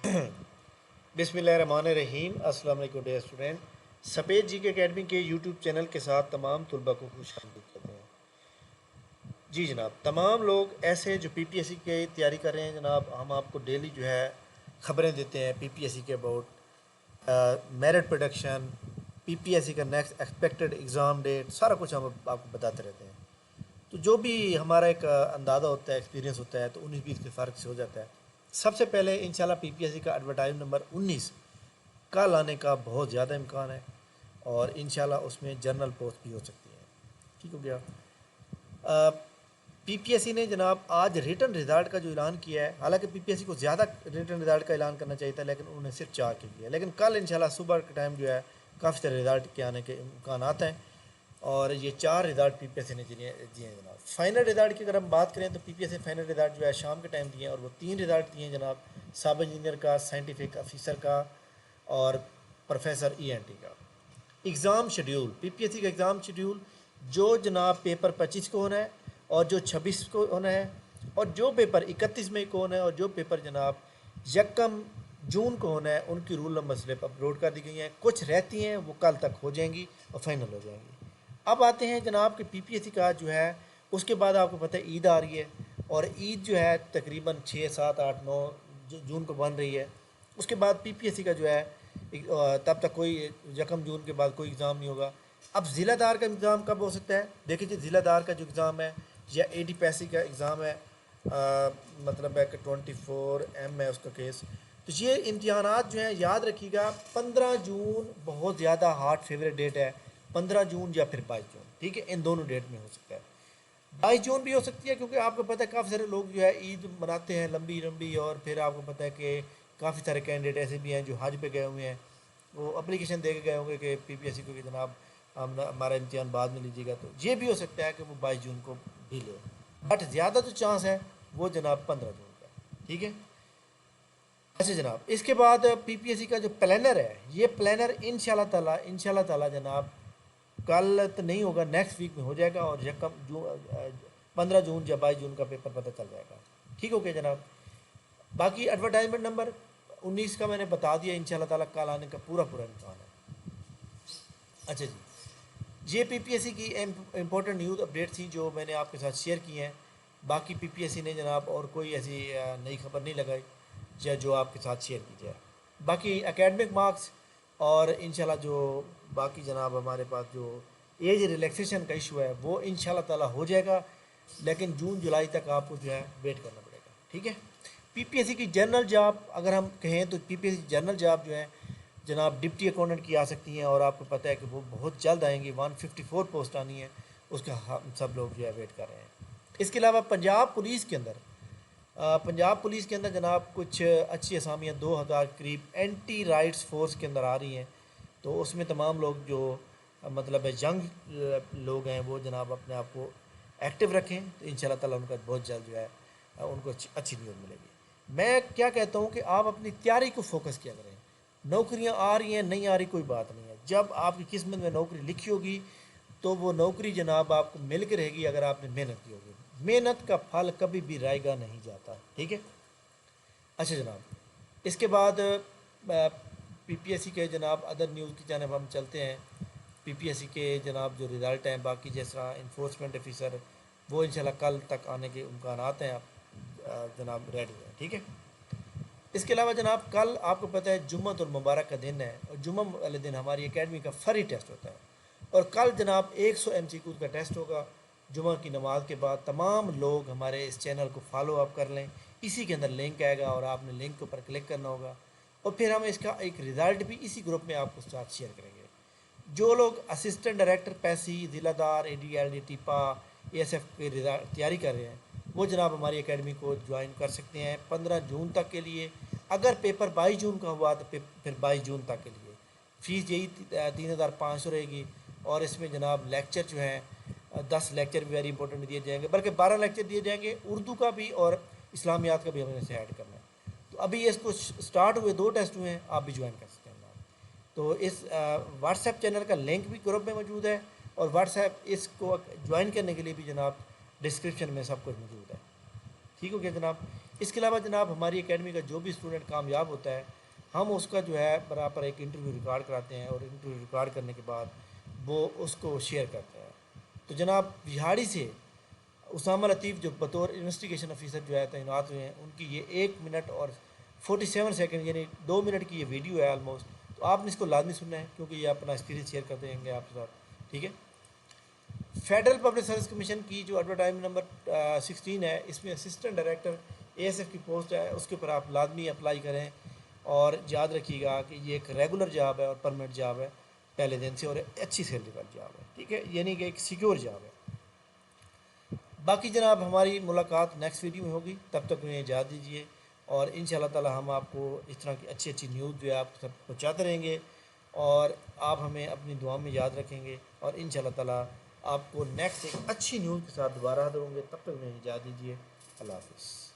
बिस्मिल्लाहिर्रहमानिर्रहीम। अस्सलाम वालेकुम डियर स्टूडेंट। सफ़ेद जी के अकेडमी के यूट्यूब चैनल के साथ तमाम तलबा को खुश आमदीद कहते हैं। जी जनाब, तमाम लोग ऐसे जो पीपीएससी की तैयारी कर रहे हैं जनाब, हम आपको डेली जो है ख़बरें देते हैं पीपीएससी के अबाउट मेरिट प्रोडक्शन, पीपीएससी का नेक्स्ट एक्सपेक्टेड एग्ज़ाम डेट, सारा कुछ हम आपको बताते रहते हैं। तो जो भी हमारा एक अंदाज़ा होता है, एक्सपीरियंस होता है, तो 19-20 के फ़र्क से हो जाता है। सबसे पहले इंशाल्लाह पीपीएससी का एडवर्टाइज नंबर 19 कल आने का बहुत ज़्यादा इम्कान है और इंशाल्लाह उसमें जनरल पोस्ट भी हो सकती है। ठीक हो गया। पीपीएससी ने जनाब आज रिटन रिज़ल्ट का जो ऐलान किया है, हालांकि पीपीएससी को ज़्यादा रिटन रिज़ल्ट का ऐलान करना चाहिए था, लेकिन उन्होंने सिर्फ 4 के किया। लेकिन कल इंशाल्लाह सुबह के टाइम जो है काफ़ी सारे रिज़ल्ट के आने के इम्कान हैं और ये 4 रिज़ल्ट पीपीएससी ने दिए हैं जनाब। फाइनल रिज़ल्ट की अगर हम बात करें तो पीपीएससी फाइनल रिज़ल्ट जो है शाम के टाइम दिए हैं और वो 3 रिज़ल्ट दिए हैं जनाब, सब इंजीनियर का, साइंटिफिक ऑफिसर का और प्रोफेसर ईएनटी का। एग्ज़ाम शेड्यूल, पीपीएससी का एग्ज़ाम शेड्यूल जो जनाब पेपर 25 को होना है और जो 26 को होना है और जो पेपर 31 मई को होना है और जो पेपर जनाब 1 जून को होना है, उनकी रूल नंबर स्लिप अपलोड कर दी गई हैं। कुछ रहती हैं वो कल तक हो जाएंगी और फाइनल हो जाएंगी। अब आते हैं जनाब कि पीपीएससी का जो है उसके बाद आपको पता है ईद आ रही है और ईद जो है तकरीबन 6, 7, 8, 9 जून को बन रही है। उसके बाद पीपीएससी का जो है तब तक कोई 1 जून के बाद कोई एग्ज़ाम नहीं होगा। अब ज़िलादार का एग्ज़ाम कब हो सकता है? देखिए जी, ज़िलादार का जो एग्ज़ाम है या एडीपीएससी का एग्ज़ाम है, मतलब है कि 24M है उसका केस। तो ये इम्तहानात जो हैं याद रखिएगा 15 जून बहुत ज़्यादा हार्ड फेवरेट डेट है। 15 जून या फिर 22 जून, ठीक है, इन दोनों डेट में हो सकता है। 22 जून भी हो सकती है क्योंकि आपको पता है काफ़ी सारे लोग जो है ईद मनाते हैं लंबी लंबी, और फिर आपको पता है कि काफ़ी सारे कैंडिडेट ऐसे भी हैं जो हज पे गए हुए हैं, वो अप्लीकेशन दे के गए होंगे कि पीपीएससी को कि जनाब हमारा इम्तिहान बाद में लीजिएगा। तो ये भी हो सकता है कि वो 22 जून को भी ले, बट ज़्यादा जो चांस है वो जनाब 15 जून का। ठीक है। अच्छा जनाब, इसके बाद पीपीएससी का जो प्लानर है, ये प्लानर इंशाल्लाह ताला जनाब कल तो नहीं होगा, नेक्स्ट वीक में हो जाएगा और 15 जून या 22 जून का पेपर पता चल जाएगा। ठीक हो गया जनाब। बाकी एडवर्टाइजमेंट नंबर 19 का मैंने बता दिया, इंशाल्लाह ताला कल आने का पूरा इम्कान है। अच्छा जी, ये पीपीएससी की इम्पोर्टेंट न्यूज़ अपडेट थी जो मैंने आपके साथ शेयर की हैं। बाकी पीपीएससी ने जनाब और कोई ऐसी नई खबर नहीं लगाई या जो आपके साथ शेयर की जाए। बाकी एकेडमिक मार्क्स और इंशाल्लाह जो बाकी जनाब हमारे पास जो एज रिलैक्सेशन का इशू है वो इंशाल्लाह ताला हो जाएगा, लेकिन जून जुलाई तक आपको जो है वेट करना पड़ेगा। ठीक है। पीपीएससी की जनरल जॉब अगर हम कहें तो पीपीएससी जनरल जॉब जो है जनाब डिप्टी अकाउंटेंट की आ सकती हैं और आपको पता है कि वो बहुत जल्द आएंगी। 154 पोस्ट आनी है, उसका हम सब लोग जो है वेट कर रहे हैं। इसके अलावा पंजाब पुलिस के अंदर जनाब कुछ अच्छी असामियाँ 2000 करीब एंटी राइट्स फोर्स के अंदर आ रही हैं। तो उसमें तमाम लोग जो मतलब है यंग लोग हैं वो जनाब अपने आप को एक्टिव रखें, तो इंशाल्लाह ताला उनका बहुत जल्द जो है उनको अच्छी न्यूज़ मिलेगी। मैं क्या कहता हूँ कि आप अपनी तैयारी को फोकस किया करें। नौकरियाँ आ रही हैं, नहीं आ रही कोई बात नहीं है। जब आपकी किस्मत में नौकरी लिखी होगी तो वो नौकरी जनाब आपको मिल के रहेगी अगर आपने मेहनत की होगी। मेहनत का फल कभी भी रायगा नहीं जाता। ठीक है। अच्छा जनाब, इसके बाद पीपीएससी के जनाब अदर न्यूज़ की जानब हम चलते हैं। पीपीएससी के जनाब जो रिज़ल्ट हैं बाकी जैसा इन्फोर्समेंट ऑफिसर वो इंशाल्लाह कल तक आने के इम्कान हैं। आप जनाब रेडी हैं। ठीक है। इसके अलावा जनाब कल आपको पता है जुम्मतुल मुबारक का दिन है और जुम्मा वाले दिन हमारी एकेडमी का फ्री टेस्ट होता है और कल जनाब 100 MCQ का टेस्ट होगा। जुम्मा की नमाज के बाद तमाम लोग हमारे इस चैनल को फॉलो अप कर लें, इसी के अंदर लिंक आएगा और आपने लिंक के ऊपर क्लिक करना होगा और फिर हम इसका एक रिज़ल्ट भी इसी ग्रुप में आपको साथ शेयर करेंगे। जो लोग असिस्टेंट डायरेक्टर पैसी, ज़िलादार, ADLD, टीपा, ASF की तैयारी कर रहे हैं वो जनाब हमारी एकेडमी को ज्वाइन कर सकते हैं 15 जून तक के लिए। अगर पेपर 22 जून का हुआ तो फिर 22 जून तक के लिए फ़ीस यही 3500 रहेगी और इसमें जनाब लेक्चर जो हैं 10 लेक्चर भी वेरी इंपॉर्टेंट दिए जाएंगे, बल्कि 12 लेक्चर दिए जाएंगे, उर्दू का भी और इस्लामियात का भी हमें इसे ऐड करना है। तो अभी इसको स्टार्ट हुए 2 टेस्ट हुए हैं, आप भी ज्वाइन कर सकते हैं। तो इस व्हाट्सएप चैनल का लिंक भी ग्रुप में मौजूद है और व्हाट्सएप इसको ज्वाइन करने के लिए भी जनाब डिस्क्रिप्शन में सब कुछ मौजूद है। ठीक हो गया जनाब। اس کے علاوہ جناب ہماری اکیڈمی کا جو بھی اسٹوڈنٹ کامیاب ہوتا ہے ہم اس کا جو ہے برابر ایک انٹرویو ریکارڈ کراتے ہیں، اور انٹرویو ریکارڈ کرنے کے بعد وہ اس کو شیئر کرتا ہے۔ تو جناب بہاڑی سے اسامہ لطیف جو بطور انویسٹیگیشن آفیسر جو ہے تعینات ہوئے ہیں، ان کی یہ 1 منٹ اور 47 سیکنڈ یعنی 2 منٹ کی یہ ویڈیو ہے آلموسٹ، تو آپ نے اس کو لازمی سننا ہے کیونکہ یہ اپنا ایکسپیرینس شیئر کر دیں گے آپ کے ساتھ، ٹھیک ہے۔ فیڈرل پبلک سروس کمیشن کی جو ایڈورٹائزمنٹ نمبر 16 ہے، اس میں اسسٹنٹ ڈائریکٹر ASF کی پوسٹ ہے، اس کے اوپر آپ لازمی اپلائی کریں، اور یاد رکھیے گا کہ یہ ایک ریگولر جاب ہے اور پرمنٹ جاب ہے پہلے دن سے، اور اچھی سیلری والی جاب ہے، ٹھیک ہے، یعنی کہ ایک سیکیور جاب ہے۔ باقی جناب ہماری ملاقات نیکسٹ ویڈیو میں ہوگی، تب تک انہیں اجازت دیجیے، اور ان شاء اللہ تعالی ہم آپ کو اس طرح کی اچھی اچھی نیوز جو ہے آپ تک پہنچاتے رہیں گے، اور آپ ہمیں اپنی دعا میں یاد رکھیں گے، اور ان شاء اللہ تعالی آپ کو نیکسٹ ایک اچھی نیوز کے ساتھ دوبارہ حاضر ہوں گے، تب تک انہیں اجازت دیجیے، اللہ حافظ۔